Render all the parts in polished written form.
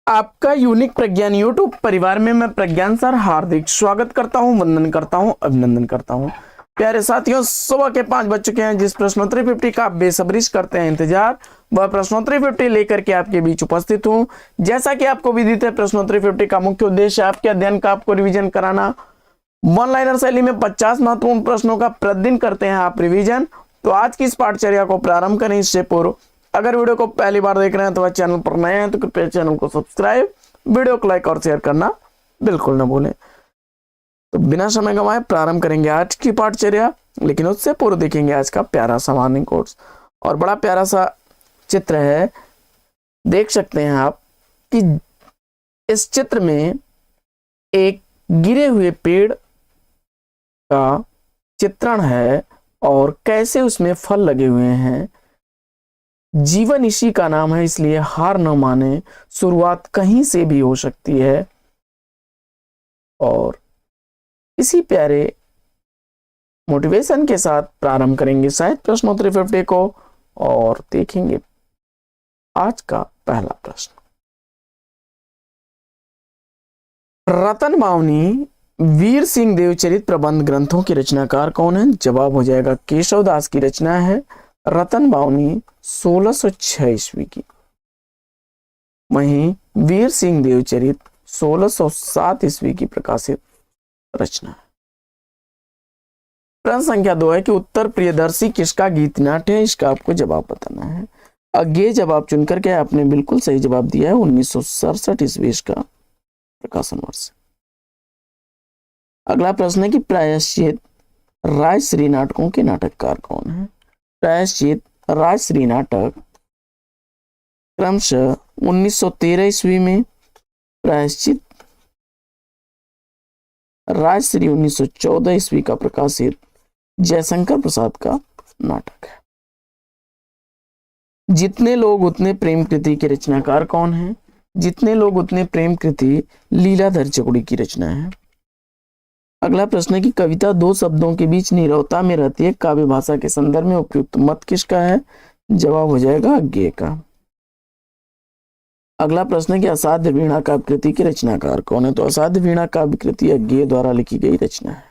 आपका यूनिक प्रज्ञान यूट्यूब परिवार में मैं प्रज्ञान सर हार्दिक स्वागत करता हूं, वंदन करता हूं, अभिनंदन करता हूं। प्यारे साथियों, सुबह के 5 बज चुके हैं। जिस प्रश्नोत्तरी 50 का आप बेसब्री से करते हैं इंतजार, वह प्रश्नोत्तरी 50 लेकर के आपके बीच उपस्थित हूं। जैसा कि आपको विदित है, प्रश्नोत्तरी 50 का मुख्य उद्देश्य आपके अध्ययन का आपको रिविजन कराना। वन लाइनर शैली में 50 महत्वपूर्ण प्रश्नों का प्रतिदिन करते हैं आप रिविजन। तो आज की इस पाठचर्या को प्रारंभ करें इससे पूर्व अगर वीडियो को पहली बार देख रहे हैं तो वह चैनल पर नए हैं तो कृपया चैनल को सब्सक्राइब, वीडियो को लाइक और शेयर करना बिल्कुल ना भूलें। तो बिना समय गंवाए प्रारंभ करेंगे आज की पाठचर्या, लेकिन उससे पूर्व देखेंगे आज का प्यारा सा मॉर्निंग कोर्स। और बड़ा प्यारा सा चित्र है, देख सकते हैं आप कि इस चित्र में एक गिरे हुए पेड़ का चित्रण है और कैसे उसमें फल लगे हुए हैं। जीवन इसी का नाम है, इसलिए हार न माने, शुरुआत कहीं से भी हो सकती है। और इसी प्यारे मोटिवेशन के साथ प्रारंभ करेंगे शायद प्रश्नोत्तरी 50 को और देखेंगे आज का पहला प्रश्न। रतन बावनी वीर सिंह देवचरित प्रबंध ग्रंथों के रचनाकार कौन है? जवाब हो जाएगा केशव दास की रचना है। रतन बावनी 1606 ईस्वी की, वहीं वीर सिंह देवचरित 1607 ईस्वी की प्रकाशित रचना है। प्रश्न संख्या 2 है कि उत्तर प्रियदर्शी किसका गीत नाट्य है? इसका आपको जवाब बताना है। अज्ञेय जवाब चुनकर के आपने बिल्कुल सही जवाब दिया है। 1967 ईस्वी का प्रकाशन वर्ष। अगला प्रश्न है कि प्रायश्चित राजश्री नाटकों के नाटककार कौन है? प्रायश्चित राजश्री नाटक क्रमशः 1913 ईस्वी में, प्रायश्चित राजश्री 1914 ईस्वी का प्रकाशित जयशंकर प्रसाद का नाटक है। जितने लोग उतने प्रेम कृति के रचनाकार कौन है? जितने लोग उतने प्रेम कृति लीलाधर चौगुड़ी की रचना है। अगला प्रश्न है कि कविता दो शब्दों के बीच नीरवता में रहती है, काव्य भाषा के संदर्भ में उपयुक्त मत किसका है? जवाब हो जाएगा अज्ञेय का। अगला प्रश्न है कि असाध्य वीणा काव्य कृति की रचनाकार कौन है? तो असाध्य वीणा काव्य कृति अज्ञेय द्वारा लिखी गई रचना है।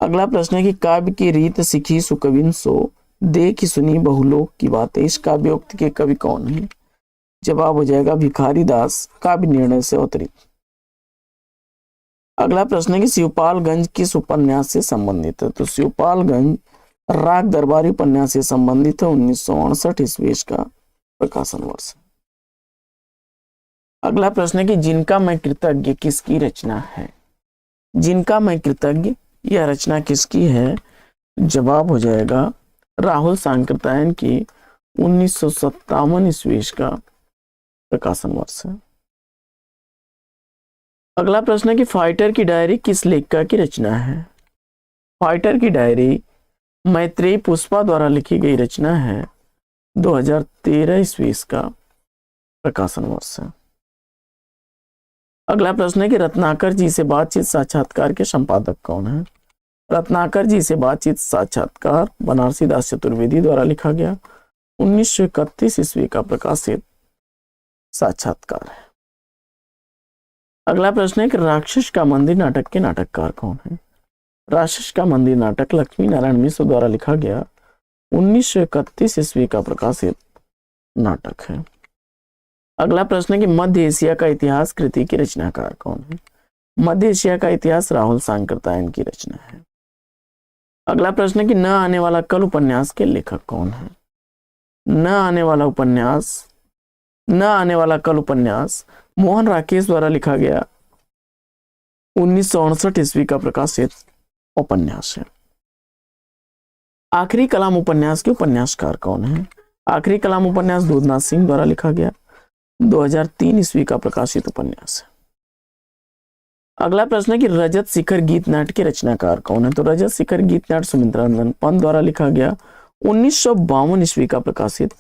अगला प्रश्न है कि काव्य की रीत सीखी सुकविन सो, देखी सुनी बहुलोक की बातें, इस काव्योक्ति के कवि कौन है? जवाब हो जाएगा भिखारी दास, काव्य निर्णय से अवतरित। अगला प्रश्न है कि शिवपालगंज किस उपन्यास से संबंधित है? तो शिवपालगंज राग दरबारी उपन्यास से संबंधित है। 1968 ईस्वी का प्रकाशन वर्ष। अगला प्रश्न है कि जिनका मैं कृतज्ञ किसकी रचना है? जिनका मैं कृतज्ञ यह रचना किसकी है? जवाब हो जाएगा राहुल सांकृत्यायन की 1957 ईस्वी का प्रकाशन वर्ष है। अगला प्रश्न है कि फाइटर की डायरी किस लेखिका की रचना है? फाइटर की डायरी मैत्रेयी पुष्पा द्वारा लिखी गई रचना है। 2013 ईस्वी का प्रकाशन वर्ष है। अगला प्रश्न है कि रत्नाकर जी से बातचीत साक्षात्कार के संपादक कौन है? रत्नाकर जी से बातचीत साक्षात्कार बनारसी दास चतुर्वेदी द्वारा लिखा गया 1931 ईस्वी का प्रकाशित साक्षात्कार है। अगला प्रश्न है कि राक्षस का मंदिर नाटक के नाटककार कौन है? राक्षस का मंदिर नाटक लक्ष्मी नारायण मिश्र द्वारा लिखा गया 1931 ईस्वी का प्रकाशित नाटक है। अगला प्रश्न है कि मध्य एशिया का इतिहास कृति की रचनाकार कौन है? मध्य एशिया का इतिहास राहुल सांकृत्यायन की रचना है। अगला प्रश्न है कि न आने वाला कल उपन्यास के लेखक कौन है? न आने वाला कल उपन्यास मोहन राकेश द्वारा लिखा गया 1968 ईस्वी का प्रकाशित उपन्यास है। आखिरी कलाम उपन्यास के उपन्यासकार कौन है? आखिरी कलाम उपन्यास दूधनाथ सिंह द्वारा लिखा गया 2003 ईस्वी का प्रकाशित उपन्यास है। अगला प्रश्न है कि रजत शिखर गीत नाट्य के रचनाकार कौन है? तो रजत शिखर गीत नाट्य सुमित्रानंदन पंत द्वारा लिखा गया 1952 ईस्वी का प्रकाशित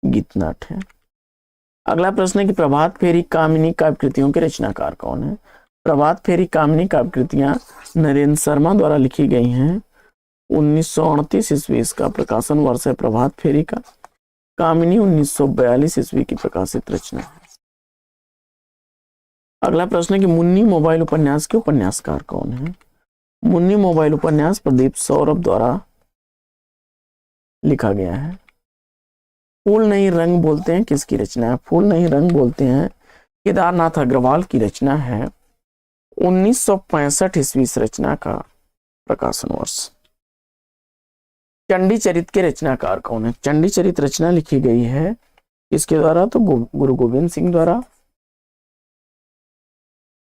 गीत नाट्य है। अगला प्रश्न है कि प्रभात फेरी कामिनी काव्य कृतियों के रचनाकार कौन है? प्रभात फेरी कामिनी काव्य कृतियां नरेंद्र शर्मा द्वारा लिखी गई हैं। 1938 ईस्वी का प्रकाशन वर्ष है प्रभात फेरी का। कामिनी 1942 ईस्वी की प्रकाशित रचना है। अगला प्रश्न है कि मुन्नी मोबाइल उपन्यास के उपन्यासकार कौन है? मुन्नी मोबाइल उपन्यास प्रदीप सौरभ द्वारा लिखा गया है। फूल नहीं रंग बोलते हैं किसकी रचना है? फूल नहीं रंग बोलते हैं केदारनाथ अग्रवाल की रचना है। 1965 ईस्वी इस रचना का प्रकाशन वर्ष। चंडी चरित के रचनाकार कौन है? चंडी चरित रचना लिखी गई है किसके द्वारा? तो गुरु गोविंद सिंह द्वारा।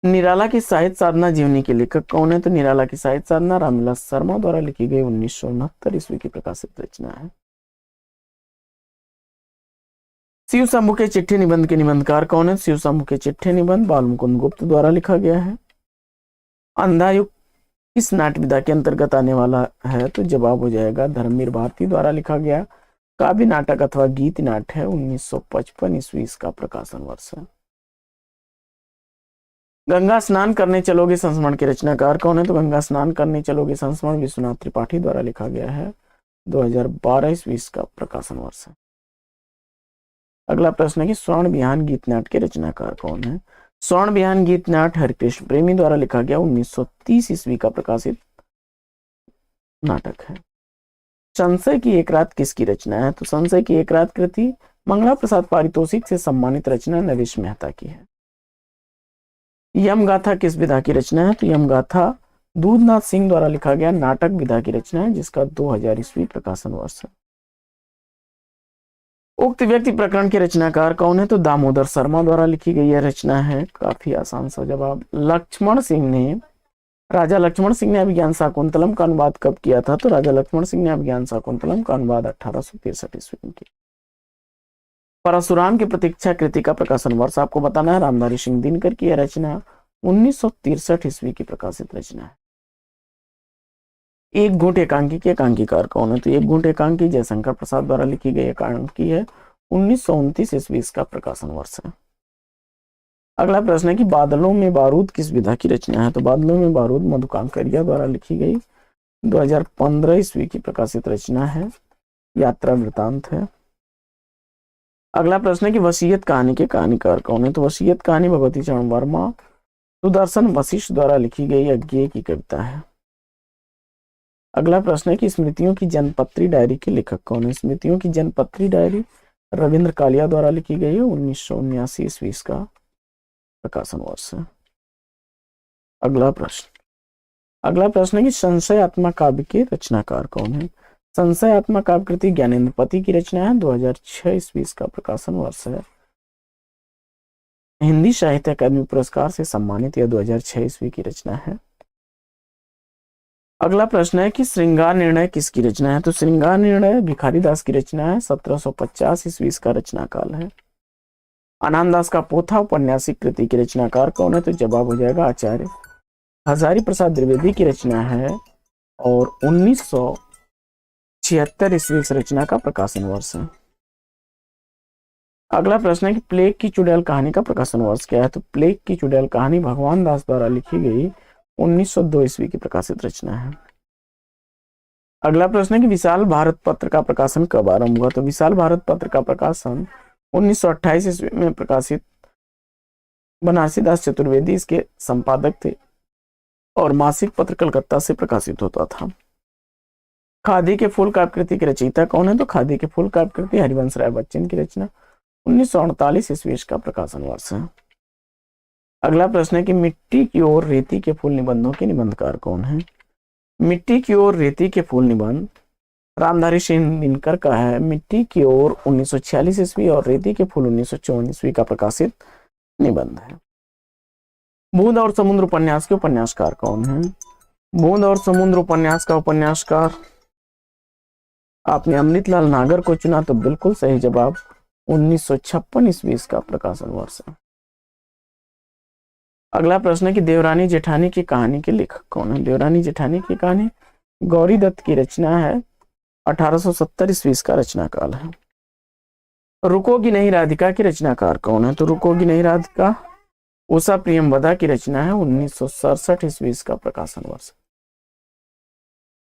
निराला की साहित्य साधना जीवनी के लेखक कौन है? तो निराला की साहित्य साधना रामविलास शर्मा द्वारा लिखी गई 1969 ईस्वी की प्रकाशित रचना है। शिव शंभु के चिट्ठी निबंध के निबंधकार कौन है? शिव शंभु के चिट्ठी निबंध बालमुकुंद गुप्त द्वारा लिखा गया है। अंधायुक्त किस नाट्य विधा के अंतर्गत आने वाला है? तो जवाब हो जाएगा धर्मवीर भारती द्वारा लिखा गया काव्य नाटक अथवा गीत नाट्य है। 1955 ईस्वी इसका प्रकाशन वर्ष है। गंगा स्नान करने चलोगे संस्मरण के रचनाकार कौन है? तो गंगा स्नान करने चलोगे संस्मरण विश्वनाथ त्रिपाठी द्वारा लिखा गया है। 2012 ईस्वी इसका प्रकाशन वर्ष है। अगला प्रश्न है कि स्वर्ण विहान गीत नाट्य के रचनाकार कौन है? स्वर्ण विहान गीत नाट्य हरिकृष्ण प्रेमी द्वारा लिखा गया 1930 ईस्वी का प्रकाशित नाटक है। संशय की एक रात किसकी रचना है? तो संशय की एक रात कृति मंगला प्रसाद पारितोषिक से सम्मानित रचना नरेश मेहता की है। यमगाथा किस विधा की रचना है? तो यमगाथा दूधनाथ सिंह द्वारा लिखा गया नाटक विधा की रचना है जिसका 2000 ईस्वी प्रकाशन वर्ष है। उक्त व्यक्ति प्रकरण के रचनाकार कौन है? तो दामोदर शर्मा द्वारा लिखी गई यह रचना है। काफी आसान सा जवाब। राजा लक्ष्मण सिंह ने अभिज्ञान शाकुंतलम का अनुवाद कब किया था? तो राजा लक्ष्मण सिंह ने अभिज्ञान शाकुंतलम का अनुवाद 1863 ईस्वी में किया। परशुराम की प्रतीक्षा कृति का प्रकाशन वर्ष आपको बताना है। रामधारी सिंह दिनकर की यह रचना 1963 ईस्वी की प्रकाशित रचना है। एक घूंट एकांकी के एकांकीकार कौन है? तो एक घूंट एकांकी जयशंकर प्रसाद द्वारा लिखी गई एकांकी है। 1929 ईस्वी इसका प्रकाशन वर्ष है। अगला प्रश्न है कि बादलों में बारूद किस विधा की रचना है? तो बादलों में बारूद मधुकांकरिया द्वारा लिखी गई 2015 ईस्वी की प्रकाशित रचना है। यात्रा वृतांत है। अगला प्रश्न है कि वसीयत कहानी के कहानीकार कौन है? तो वसीयत कहानी भगवती चरण वर्मा सुदर्शन वशिष्ठ द्वारा लिखी गई अज्ञेय की कविता है। अगला प्रश्न है कि स्मृतियों की जनपत्री डायरी के लेखक कौन है? स्मृतियों की जनपत्री डायरी रविंद्र कालिया द्वारा लिखी गई है। 1979 ईस्वी का प्रकाशन वर्ष है। अगला प्रश्न है कि संशय आत्मा काव्य के रचनाकार कौन है? संशय आत्मा काव्य कृति ज्ञानेंद्र पति की रचना है। 2006 ईस्वी का प्रकाशन वर्ष है। हिंदी साहित्य अकादमी पुरस्कार से सम्मानित यह 2006 ईस्वी की रचना है। अगला प्रश्न है कि श्रृंगार निर्णय किसकी रचना है? तो श्रृंगार निर्णय भिखारी दास की रचना है। 1750 ईस्वी का रचना काल है। आनंद दास का पोथा उपन्यासिक कृति की रचनाकार कौन है? तो जवाब हो जाएगा आचार्य हजारी प्रसाद द्विवेदी की रचना है और 1976 ईस्वी इस रचना का प्रकाशन वर्ष है। अगला प्रश्न है कि प्लेग की चुड़ैल कहानी का प्रकाशन वर्ष क्या है? तो प्लेग की चुड़ैल कहानी भगवान दास द्वारा लिखी गई 1902 ईस्वी की प्रकाशित रचना है। अगला प्रश्न है कि विशाल भारत पत्र का प्रकाशन कब आरंभ हुआ? तो विशाल भारत पत्र का प्रकाशन 1928 ईस्वी में प्रकाशित बनारसी दास चतुर्वेदी इसके संपादक थे और मासिक पत्र कलकत्ता से प्रकाशित होता था। खादी के फूल काव्य कृति के रचयिता कौन है? तो खादी के फूल काव्य कृति हरिवंश राय बच्चन की रचना 1948 ईस्वी का प्रकाशन वर्ष है। अगला प्रश्न है कि मिट्टी की ओर रेती के फूल निबंधों के निबंधकार कौन है? मिट्टी की ओर रेती के फूल निबंध रामधारी सिंह दिनकर का है। मिट्टी की ओर 1946 ईस्वी और रेती के फूल 1954 ईस्वी का प्रकाशित निबंध है। बूंद और समुद्र उपन्यास के उपन्यासकार कौन है? बूंद और समुद्र उपन्यास का उपन्यासकार आपने अमृतलाल नागर को चुना तो बिल्कुल सही जवाब। 1956 ईस्वी का प्रकाशन वर्ष है। अगला प्रश्न है कि देवरानी जेठानी की कहानी के लेखक कौन है? देवरानी जेठानी की कहानी गौरी दत्त की रचना है। 1870 ईस्वी का रचना काल है। रुकोगी नहीं राधिका की रचनाकार कौन है? तो रुकोगी नहीं राधिका उषा प्रियमवदा की रचना है। 1967 ईस्वी का प्रकाशन वर्ष।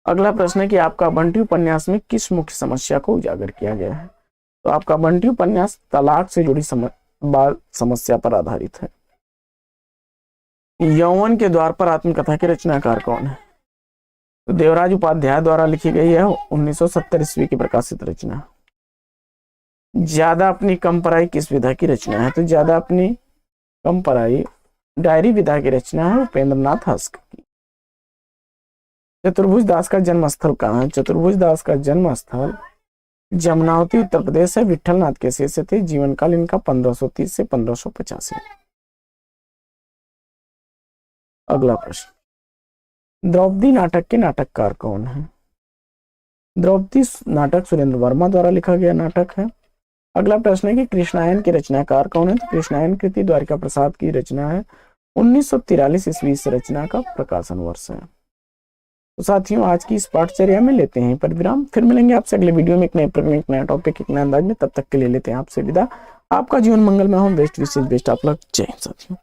अगला प्रश्न है कि आपका बंटी उपन्यास में किस मुख्य समस्या को उजागर किया गया है? तो आपका बंटी उपन्यास तलाक से जुड़ी समस्या पर आधारित है। यौवन के द्वार पर आत्मकथा के रचनाकार कौन है? तो देवराज उपाध्याय द्वारा लिखी गई है 1970 ईस्वी की प्रकाशित रचना। ज्यादा अपनी कम पराई किस विधा की रचना है? तो ज्यादा अपनी कम पराई डायरी विधा की रचना है उपेंद्रनाथ हस्क की। चतुर्भुज दास का जन्म स्थल कहाँ है? चतुर्भुज दास का जन्म स्थल जमुनावती उत्तर प्रदेश है। विठलनाथ के शिष्य थे। जीवन काल इनका 1530 से 1585। अगला प्रश्न, द्रौपदी नाटक के नाटककार कौन है? द्रौपदी नाटक सुरेंद्र वर्मा द्वारा लिखा गया नाटक है। अगला प्रश्न है कि कृष्णायन के रचनाकार कौन है? तो कृष्णायन कृति द्वारिका प्रसाद की रचना है। 1943 ईस्वी से रचना का प्रकाशन वर्ष है। तो साथियों, आज की इस पाठचर्या में लेते हैं पर विराम। फिर मिलेंगे आपसे अगले वीडियो में एक नए प्रश्न, एक नया टॉपिक, एक नए अंदाज में। तब तक के लिए लेते हैं आपसे विदा। आपका जीवन मंगलमय हो। बेस्ट विशेष बेस्ट आप लोग। जय हिंद साथियों।